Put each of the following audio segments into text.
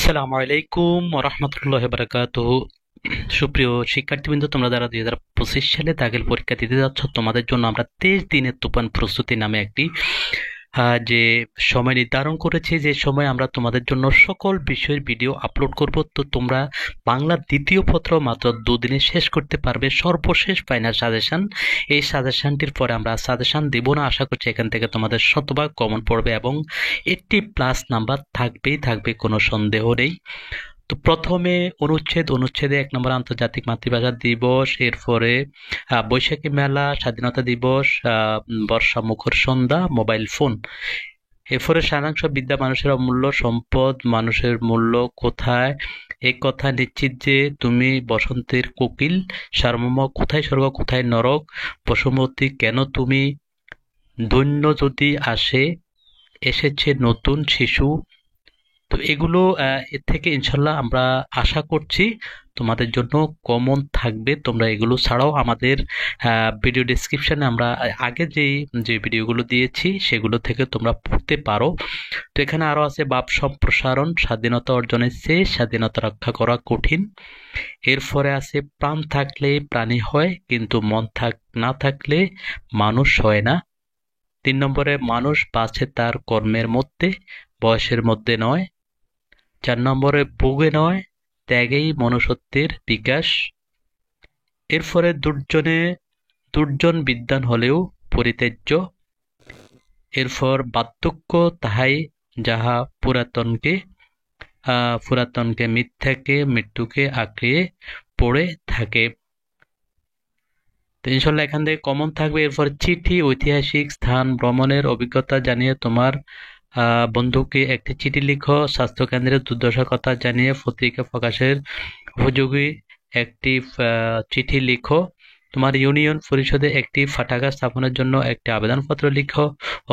আসসালামু আলাইকুম ওরহমতুল্লাহ বারাকাতুহু। সুপ্রিয় শিক্ষার্থীবৃন্দ, তোমরা যারা 2025 সালে দাখিল পরীক্ষা দিতে যাচ্ছ, তোমাদের জন্য আমরা 23 দিনের তুফান প্রস্তুতি নামে একটি যে সময় নির্ধারণ করেছি, যে সময় আমরা তোমাদের জন্য সকল বিষয়ের ভিডিও আপলোড করব। তো তোমরা বাংলা দ্বিতীয় পত্র মাত্র 2 দিনে শেষ করতে পারবে, সর্বশেষ ফাইনাল সাজেশন। এই সাজেশনটির পরে আমরা সাজেশন দেব না, আশা করছি এখান থেকে তোমাদের শতভাগ কমন পড়বে এবং 80+ নাম্বার থাকবেই থাকবে, কোনো সন্দেহ নেই। তো প্রথমে অনুচ্ছেদে 1 নম্বর আন্তর্জাতিক মাতৃভাষা দিবস, এরপরে বৈশাখী মেলা, স্বাধীনতা দিবস, বর্ষা মুখর সন্ধ্যা, মোবাইল ফোন। এরপরে সারাংশ, বিদ্যা মানুষের অমূল্য সম্পদ, মানুষের মূল্য কোথায়, এই কথা নিশ্চিত যে তুমি বসন্তের কোকিল, সার্বভৌম কোথায় স্বর্গ কোথায় নরক, বসুমতী কেন তুমি, দৈন্য যদি আসে, এসেছে নতুন শিশু। তো এগুলো এর থেকে ইনশাল্লাহ আমরা আশা করছি তোমাদের জন্য কমন থাকবে। তোমরা এগুলো ছাড়াও আমাদের ভিডিও ডেসক্রিপশনে আমরা আগে যে ভিডিওগুলো দিয়েছি সেগুলো থেকে তোমরা পড়তে পারো। তো এখানে আরও আছে ভাব সম্প্রসারণ, স্বাধীনতা অর্জনের চেয়ে স্বাধীনতা রক্ষা করা কঠিন। এরপরে আছে প্রাণ থাকলে প্রাণী হয়, কিন্তু মন না থাকলে মানুষ হয় না। 3 নম্বরে মানুষ বাঁচে তার কর্মের মধ্যে, বয়সের মধ্যে নয়। 4 নম্বরে ভোগে নয়, ত্যাগেই মনুষ্যত্বের বিকাশ। এরপরে দুর্জন বিদ্বান হলেও পরিত্যাজ্য। এরপর বার্ধক্য তাহাই যাহা পুরাতনকে মিথ্যাকে মৃত্যুকে আঁকড়িয়ে পড়ে থাকে। তো ইনশাল্লাহ এখান থেকে কমন থাকবে। এরপর চিঠি, ঐতিহাসিক স্থান ভ্রমণের অভিজ্ঞতা জানিয়ে তোমার বন্ধুকে একটি চিঠি লিখো, স্বাস্থ্যকেন্দ্রের দুর্দশার কথা জানিয়ে পত্রিকা প্রকাশের উপযোগী একটি চিঠি লিখো, তোমার ইউনিয়ন পরিষদে একটি পাঠাগার স্থাপনের জন্য একটি আবেদনপত্র লিখো,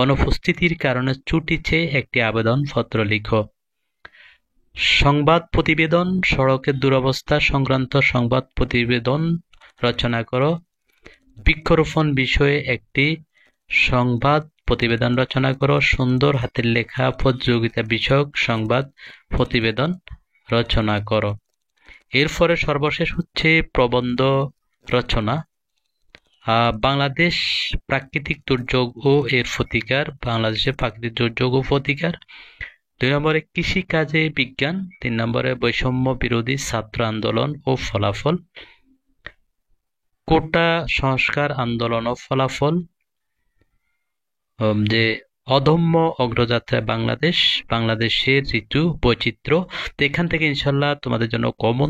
অনুপস্থিতির কারণে ছুটি চেয়ে একটি আবেদনপত্র লিখো। সংবাদ প্রতিবেদন, সড়কের দুরবস্থা সংক্রান্ত সংবাদ প্রতিবেদন রচনা করো। বৃক্ষরোপণ বিষয়ে একটি সংবাদ প্রতিবেদন রচনা করো। সুন্দর হাতের লেখা প্রতিযোগিতা বিষয়ক সংবাদ প্রতিবেদন রচনা করো। এরপরে সর্বশেষ হচ্ছে প্রবন্ধ রচনা। বাংলাদেশ প্রাকৃতিক দুর্যোগ ও এর প্রতিকার, বাংলাদেশের প্রাকৃতিক দুর্যোগ ও প্রতিকার। 2 নম্বরে কৃষিকাজে বিজ্ঞান। 3 নম্বরে বৈষম্য বিরোধী ছাত্র আন্দোলন ও ফলাফল, কোটা সংস্কার আন্দোলন ও ফলাফল, যে অদম্য অগ্রযাত্রায় বাংলাদেশের ঋতু বৈচিত্র্য। তো এখান থেকে ইনশাল্লাহ তোমাদের জন্য কমন